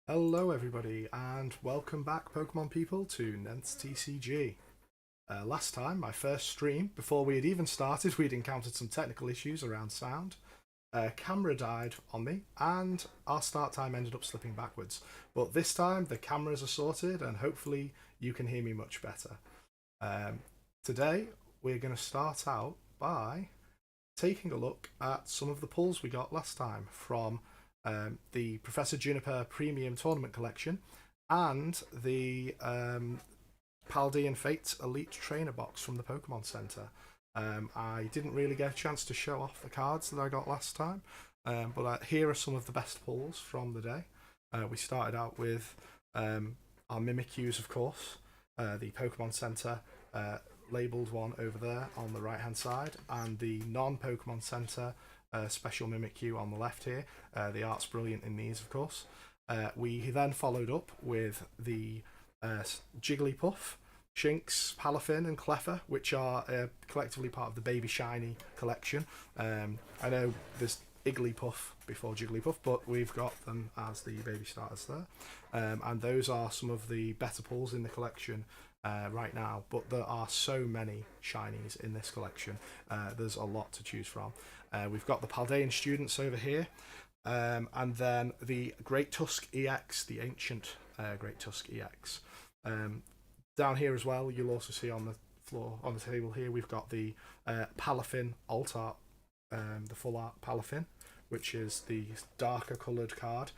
Hello everybody and welcome back Pokemon people to Nenth's TCG. Last time, my first stream, before we had even started, we'd encountered some technical issues around sound. Camera died on me and our start time ended up slipping backwards. But this time the cameras are sorted and hopefully you can hear me much better. Today we're going to start out by taking a look at some of the pulls we got last time from the Professor Juniper Premium Tournament Collection, and the Paldean Fates Elite Trainer Box from the Pokemon Center. I didn't really get a chance to show off the cards that I got last time, but here are some of the best pulls from the day. We started out with our Mimikyus, of course, the Pokemon Center labelled one over there on the right hand side, and the non-Pokemon Center special Mimikyu on the left here. The art's brilliant in these, of course. We then followed up with the Jigglypuff, Shinx, Palafin and Cleffa, which are collectively part of the Baby Shiny collection. I know there's Igglypuff before Jigglypuff, but we've got them as the baby starters there. And those are some of the better pulls in the collection right now, but there are so many shinies in this collection. There's a lot to choose from. We've got the Paldean students over here, and then the Great Tusk EX, the ancient Great Tusk EX. Down here as well, you'll also see on the floor, on the table here, we've got the Palafin Alt Art, the full art Palafin, which is the darker coloured card.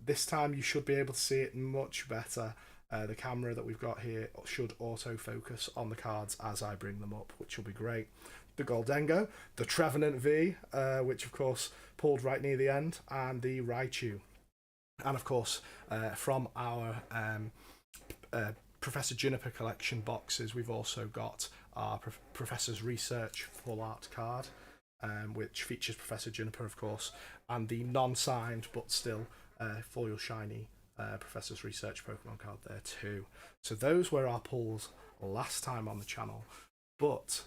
This time you should be able to see it much better. The camera that we've got here should autofocus on the cards as I bring them up, which will be great. The Goldengo, the Trevenant V, which of course pulled right near the end, and the Raichu. And of course, from our Professor Juniper collection boxes, we've also got our Professor's Research full art card, which features Professor Juniper, of course, and the non-signed but still foil shiny Professor's Research Pokemon card there too. So those were our pulls last time on the channel. But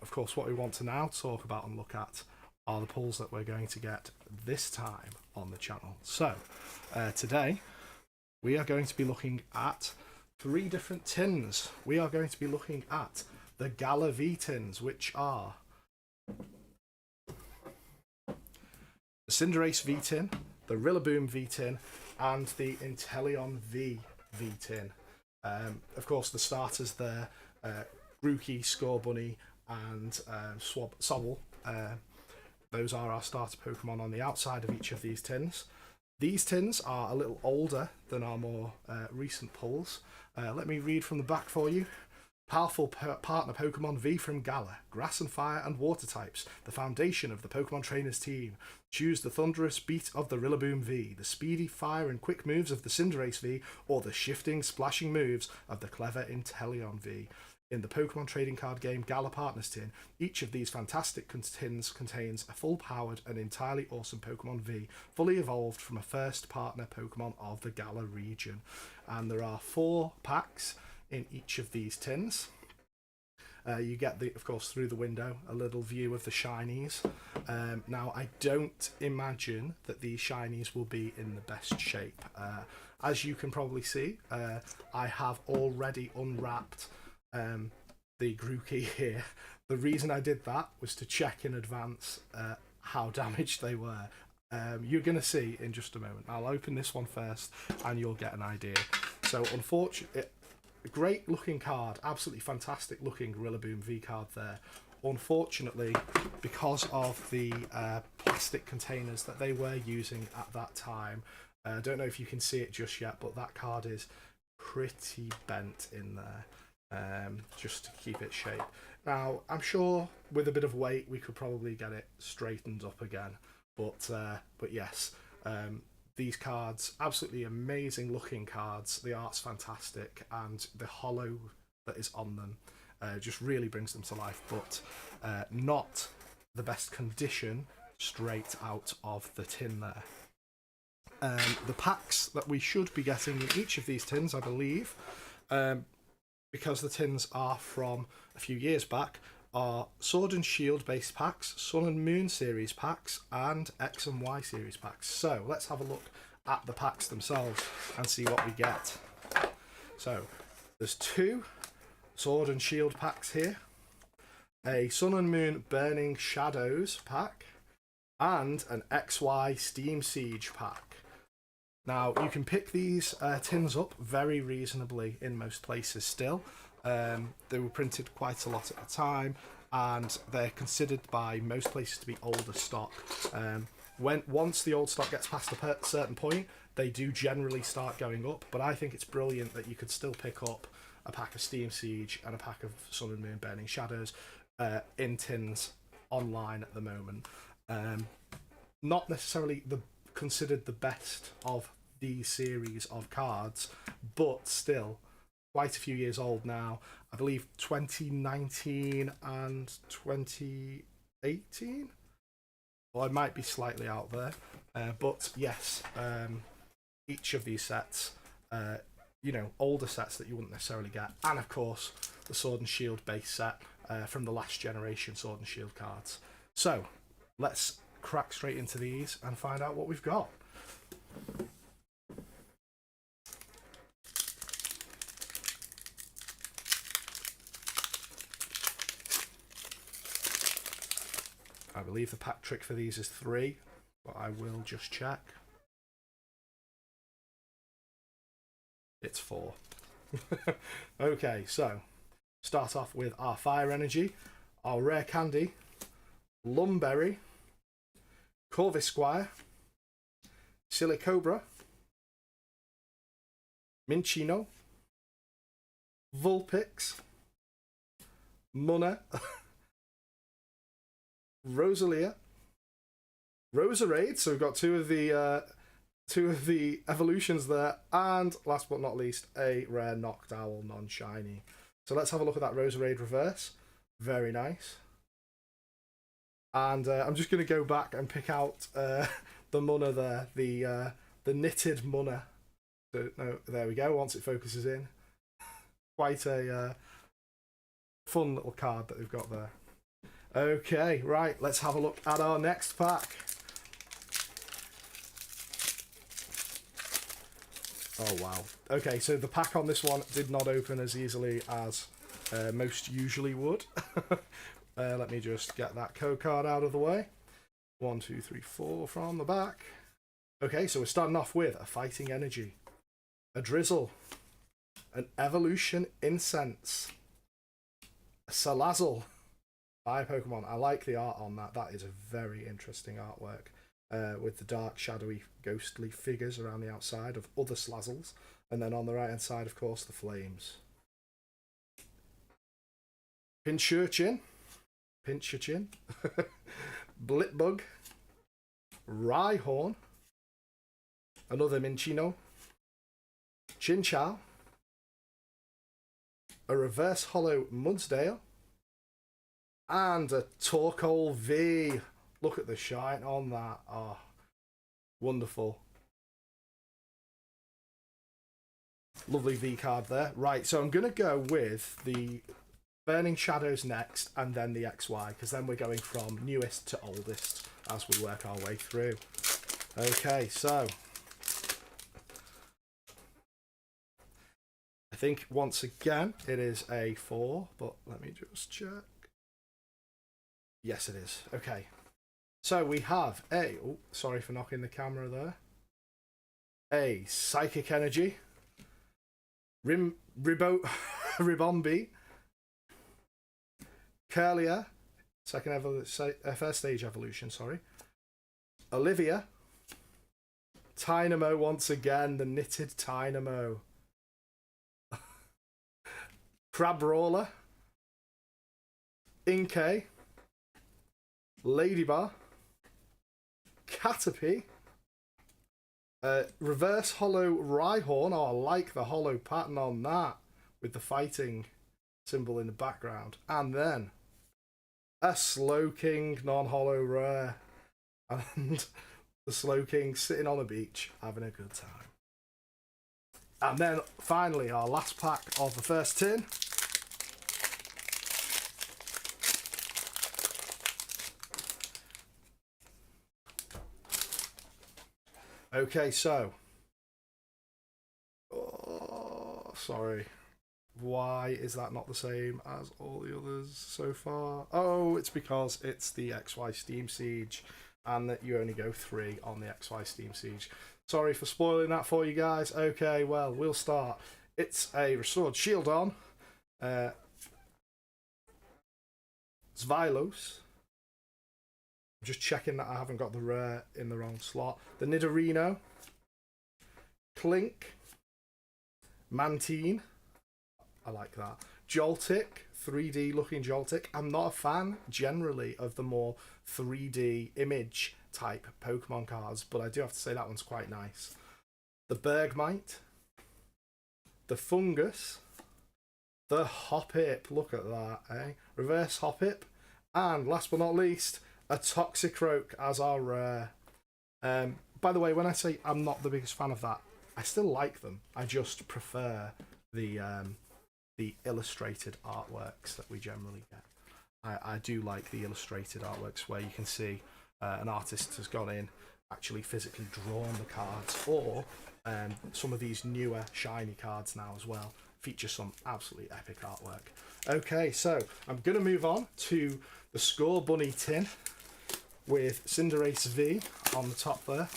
of course, what we want to now talk about and look at are the pulls that we're going to get this time on the channel. So today we are going to be looking at 3 different tins. We are going to be looking at the Galar V tins, which are the Cinderace V tin, the Rillaboom V tin, and the Inteleon V tin. Of course, the starters there, Grookey, Scorbunny, and Sobble. Those are our starter Pokemon on the outside of each of these tins. These tins are a little older than our more recent pulls. Let me read from the back for you. Powerful partner Pokemon V from Galar, grass and fire and water types, the foundation of the Pokemon trainers team. Choose the thunderous beat of the Rillaboom V, the speedy fire and quick moves of the Cinderace V, or the shifting, splashing moves of the clever Inteleon V. In the Pokemon trading card game Galar Partners tin, each of these fantastic tins contains a full-powered and entirely awesome Pokemon V, fully evolved from a first partner Pokemon of the Galar region. And there are 4 packs in each of these tins. You get, of course, through the window, a little view of the shinies. Now, I don't imagine that these shinies will be in the best shape. As you can probably see, I have already unwrapped the Grookey here. The reason I did that was to check in advance how damaged they were. You're going to see in just a moment. I'll open this one first and you'll get an idea. So unfortunately, a great looking card, absolutely fantastic looking Rillaboom V card there. Unfortunately, because of the plastic containers that they were using at that time, I don't know if you can see it just yet, but that card is pretty bent in there, just to keep it shape. Now, I'm sure with a bit of weight we could probably get it straightened up again, but yes, these cards, absolutely amazing looking cards. The art's fantastic, and the holo that is on them just really brings them to life, but not the best condition straight out of the tin there. The packs that we should be getting in each of these tins, I believe, because the tins are from a few years back, are Sword and Shield based packs, Sun and Moon series packs, and X and Y series packs. So let's have a look at the packs themselves and see what we get. So there's 2 Sword and Shield packs here, a Sun and Moon Burning Shadows pack, and an XY Steam Siege pack. Now, you can pick these tins up very reasonably in most places still. They were printed quite a lot at the time, and they're considered by most places to be older stock. Once the old stock gets past a certain point, they do generally start going up, but I think it's brilliant that you could still pick up a pack of Steam Siege and a pack of Sun and Moon Burning Shadows in tins online at the moment. Not necessarily considered the best of these series of cards, but still quite a few years old now. I believe 2019 and 2018. Well, I might be slightly out there, but yes, each of these sets, older sets that you wouldn't necessarily get, and of course the Sword and Shield base set from the last generation Sword and Shield cards. So let's crack straight into these and find out what we've got. I believe the pack trick for these is 3, but I will just check. It's 4. Okay, so start off with our Fire Energy, our Rare Candy, Lumberry, Corvisquire, Silicobra, Minccino, Vulpix, Munna, Rosalia, Roserade, so we've got two of the evolutions there, and last but not least, a rare Noctowl non-shiny. So let's have a look at that Roserade reverse. Very nice. And I'm just going to go back and pick out the Munna there, the knitted Munna. So, no, there we go, once it focuses in. Quite a fun little card that we've got there. Okay, right, let's have a look at our next pack. Oh, wow. Okay, so the pack on this one did not open as easily as most usually would. Let me just get that code card out of the way. 1, 2, 3, 4 from the back. Okay, so we're starting off with a Fighting Energy, a Drizzle, an Evolution Incense, a Salazzle. 5 Pokemon. I like the art on that. That is a very interesting artwork. With the dark, shadowy, ghostly figures around the outside of other Slazzles. And then on the right-hand side, of course, the flames. Pinchurchin. Blipbug. Rhyhorn. Another Minccino. Chinchou. A reverse hollow Mudsdale. And a Torkoal V. Look at the shine on that. Oh, wonderful. Lovely V card there. Right, so I'm going to go with the Burning Shadows next, and then the XY, because then we're going from newest to oldest as we work our way through. Okay, so I think once again it is a 4, but let me just check. Yes, it is. Okay. So we have a... Oh, sorry for knocking the camera there. A Psychic Energy. Ribombee. Curlia. First stage evolution, sorry. Olivia. Tynamo once again. The knitted Tynamo. Crabrawler. Inkay. Ladybar. Caterpie. Reverse hollow Rhyhorn. Oh, I like the hollow pattern on that with the fighting symbol in the background. And then a Slowking non-hollow rare. And the Slowking sitting on the beach having a good time. And then finally our last pack of the first tin. Okay, so. Oh, sorry. Why is that not the same as all the others so far? Oh, it's because it's the XY Steam Siege, and that you only go 3 on the XY Steam Siege. Sorry for spoiling that for you guys. Okay, well, we'll start. It's a Restored Shieldon, Zvylos. I'm just checking that I haven't got the rare in the wrong slot. The Nidorino, Clink, Mantine. I like that. Joltik, 3D looking Joltik. I'm not a fan generally of the more 3D image type Pokemon cards, but I do have to say that one's quite nice. The Bergmite, the Fungus, the Hoppip. Look at that, eh? Reverse Hoppip, and last but not least, a Toxicroak as our rare. By the way, when I say I'm not the biggest fan of that, I still like them. I just prefer the illustrated artworks that we generally get. I do like the illustrated artworks where you can see an artist has gone in, actually physically drawn the cards, or some of these newer shiny cards now as well feature some absolutely epic artwork. Okay, so I'm going to move on to the Score Bunny tin with Cinderace V on the top there.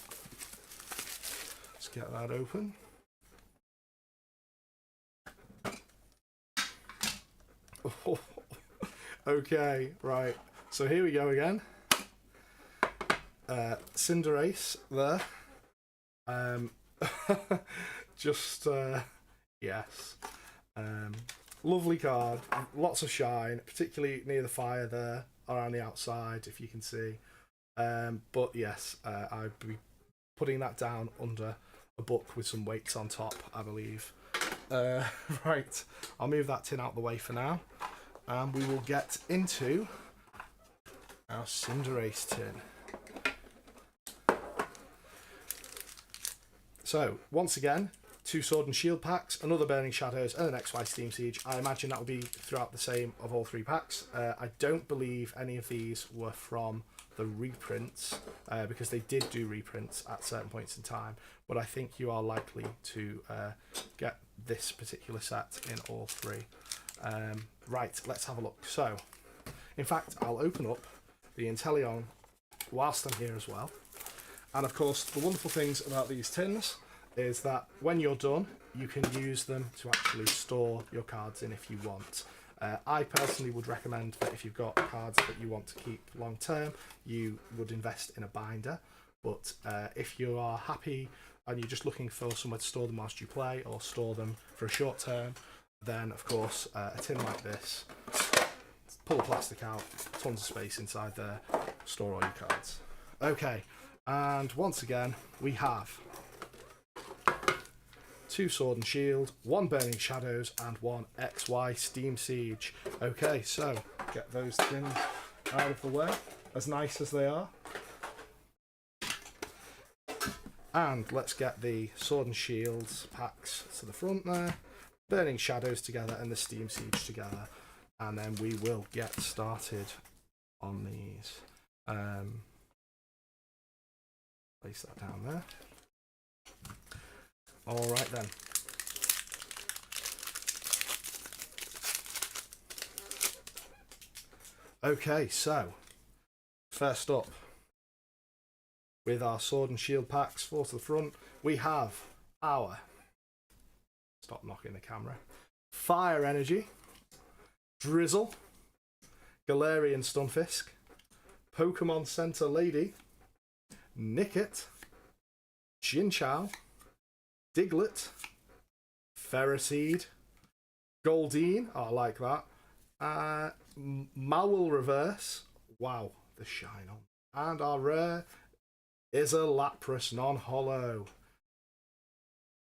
Let's get that open. Okay, right. So here we go again. Cinderace there. Just yes. Lovely card. Lots of shine, particularly near the fire there, around the outside, if you can see. But yes, I'd be putting that down under a book with some weights on top, I believe. Right, I'll move that tin out the way for now, and we will get into our Cinderace tin. So, once again, 2 Sword and Shield packs, another Burning Shadows, and an XY Steam Siege. I imagine that will be throughout the same of all 3 packs. I don't believe any of these were from the reprints, because they did do reprints at certain points in time, but I think you are likely to get this particular set in all 3. Right, let's have a look. So, in fact, I'll open up the Inteleon whilst I'm here as well. And of course, the wonderful things about these tins is that when you're done, you can use them to actually store your cards in if you want. I personally would recommend that if you've got cards that you want to keep long term, you would invest in a binder. But if you are happy and you're just looking for somewhere to store them whilst you play, or store them for a short term, then of course a tin like this, pull the plastic out, tons of space inside there, store all your cards. Okay, and once again we have 2 Sword and Shield, 1 Burning Shadows, and 1 XY Steam Siege. Okay, so get those tins out of the way, as nice as they are. And let's get the Sword and Shields packs to the front there, Burning Shadows together, and the Steam Siege together. And then we will get started on these. Place that down there. Alright then. Okay, so first up, with our Sword and Shield packs, 4 to the front, we have our, stop knocking the camera, Fire Energy, Drizzle, Galarian Stunfisk, Pokemon Center Lady, Nickit, Chinchou, Diglett, Ferroseed, Goldeen, oh, I like that, Mowel Reverse, wow, the shine on, and our rare is a Lapras non-holo.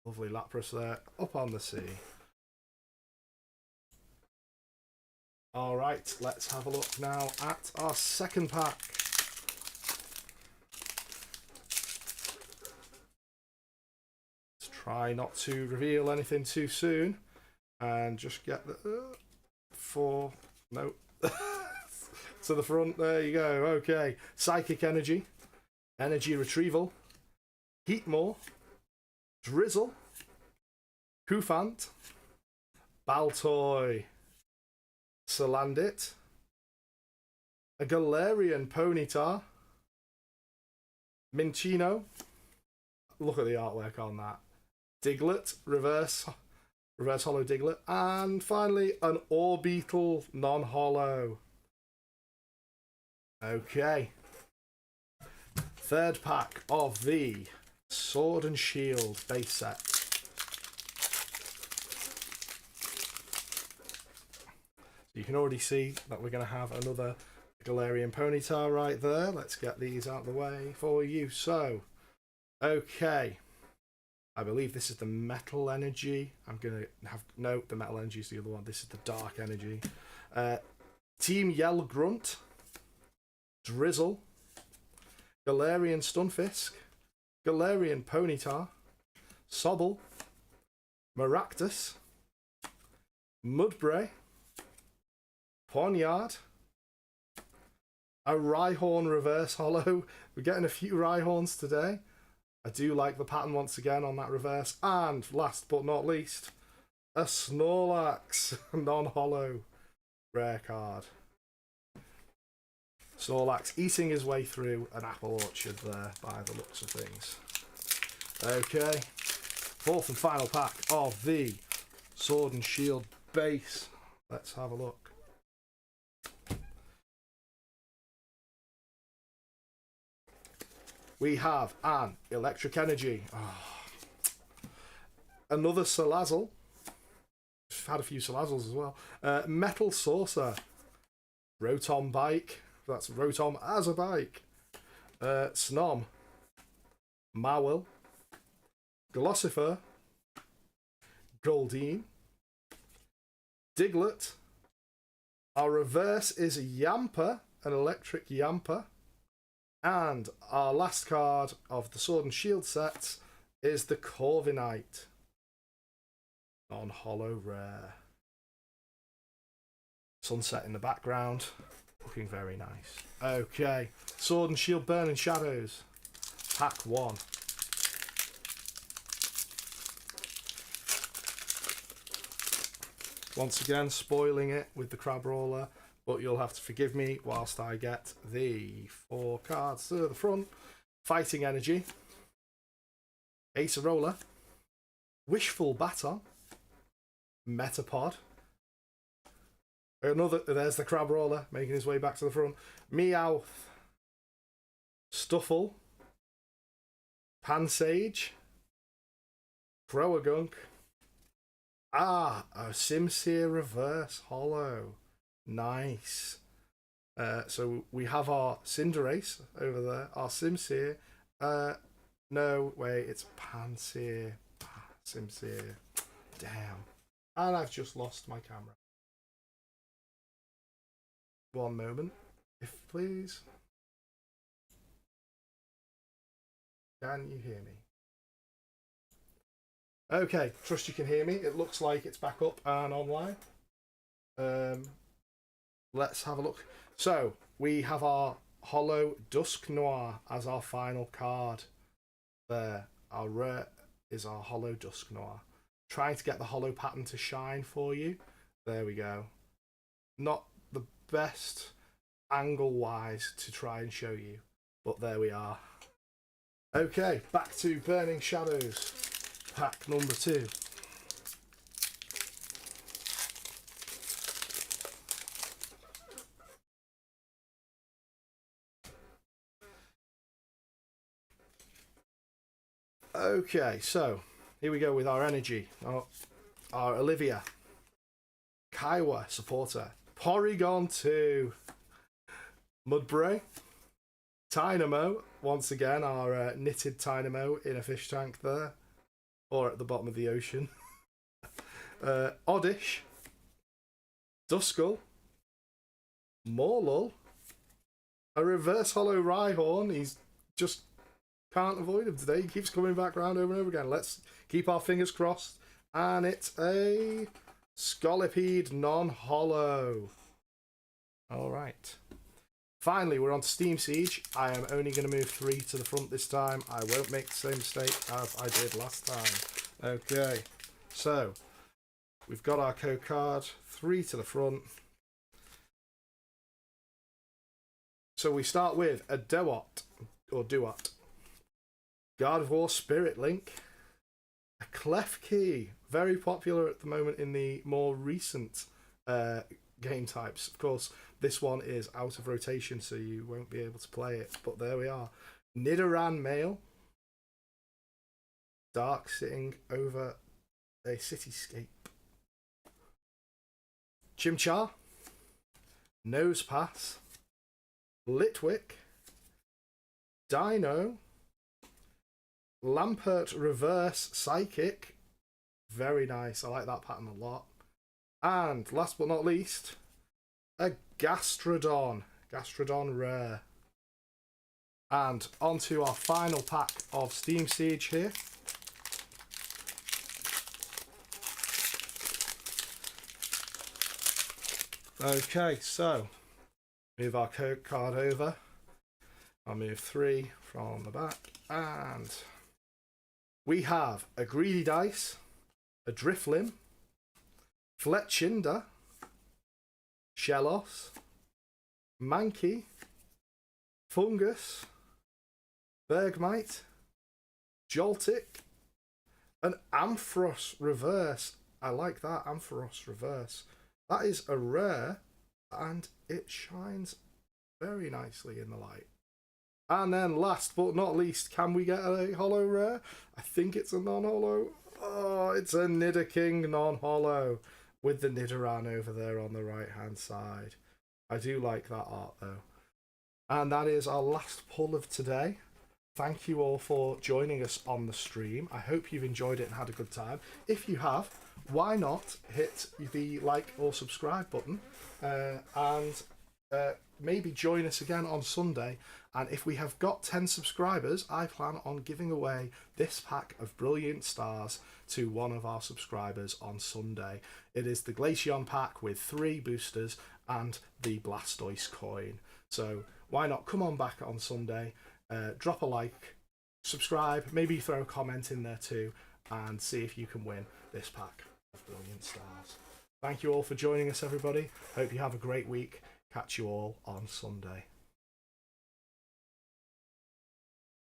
Lovely Lapras there, up on the sea. Alright, let's have a look now at our second pack. Let's try not to reveal anything too soon, and just get the to the front. There you go. Okay, Psychic Energy, Energy Retrieval, Heatmore, Drizzle, Hoofant, Baltoy, Salandit, a Galarian Ponyta, Minccino, look at the artwork on that, Diglett, reverse holo Diglett, and finally an Orbeetle non-holo. Okay. Third pack of the Sword and Shield base set. You can already see that we're going to have another Galarian Ponyta right there. Let's get these out of the way for you. So, okay. I believe this is the Metal Energy. I'm going to have... No, the Metal Energy is the other one. This is the Dark Energy. Team Yell Grunt. Drizzle. Galarian Stunfisk. Galarian Ponyta. Sobble. Maractus. Mudbray. Ponyard. A Rhyhorn reverse holo. We're getting a few Rhyhorns today. I do like the pattern once again on that reverse. And last but not least, a Snorlax non-holo rare card. Snorlax eating his way through an apple orchard there by the looks of things. Okay, fourth and final pack of the Sword and Shield base. Let's have a look. We have an Electric Energy. Oh. Another Salazzle. I've had a few Salazzles as well. Metal Saucer. Rotom Bike. That's Rotom as a bike. Snom. Mawile. Glossifer. Goldeen. Diglett. Our reverse is Yamper, an electric Yamper. And our last card of the Sword and Shield sets is the Corviknight. Non-holo rare. Sunset in the background. Looking very nice. Okay. Sword and Shield Burning Shadows. Pack 1. Once again, spoiling it with the Crab Roller. But you'll have to forgive me whilst I get the 4 cards to the front. Fighting Energy. Acerola. Wishful Baton. Metapod. There's the Crab Roller making his way back to the front. Meowth. Stuffle. Pansage. Croagunk. A Simsear Reverse Holo. Nice. So we have our Cinderace over there, our Simsear. No, wait, it's Pansear. Simsear. Damn. And I've just lost my camera. One moment, if please. Can you hear me? Okay, trust you can hear me. It looks like it's back up and online. Let's have a look. So, we have our Holo Dusknoir as our final card. There. Our rare is our Holo Dusknoir. Trying to get the holo pattern to shine for you. There we go. Not the best angle-wise to try and show you, but there we are. Okay, back to Burning Shadows. Pack number 2. Okay, so here we go with our energy. Our Olivia. Kaiwa supporter. Porygon 2. Mudbray. Tynamo. Once again, our knitted Tynamo in a fish tank there. Or at the bottom of the ocean. Oddish. Duskull. Morlul. A reverse holo Rhyhorn. He's just can't avoid him today. He keeps coming back round over and over again. Let's keep our fingers crossed. And it's a Scolipede non-holo. All right. Finally, we're on to Steam Siege. I am only going to move 3 to the front this time. I won't make the same mistake as I did last time. Okay, so we've got our code card, 3 to the front. So we start with a Dewott, or Duat, Gardevoir Spirit Link, a Klefki, very popular at the moment in the more recent game types. Of course, this one is out of rotation, so you won't be able to play it, but there we are. Nidoran Male, dark sitting over a cityscape. Chimchar, Nosepass, Litwick, Dino, Lampert Reverse Psychic, very nice, I like that pattern a lot. And last but not least, a Gastrodon Rare. And on to our final pack of Steam Siege here. Okay, so move our code card over. I'll move 3 from the back, and we have a Greedy Dice, a Driflim, Fletchinder, Shellos, Mankey, Fungus, Bergmite, Joltik, an Ampharos Reverse. I like that, Ampharos Reverse. That is a rare, and it shines very nicely in the light. And then last but not least, can we get a holo rare? I think it's a non-holo. Oh, it's a Nidoking non-holo with the Nidoran over there on the right-hand side. I do like that art, though. And that is our last pull of today. Thank you all for joining us on the stream. I hope you've enjoyed it and had a good time. If you have, why not hit the like or subscribe button and maybe join us again on Sunday. And if we have got 10 subscribers, I plan on giving away this pack of Brilliant Stars to one of our subscribers on Sunday. It is the Glaceon pack with 3 boosters and the Blastoise coin. So why not come on back on Sunday, drop a like, subscribe, maybe throw a comment in there too, and see if you can win this pack of Brilliant Stars. Thank you all for joining us, everybody. Hope you have a great week. Catch you all on Sunday.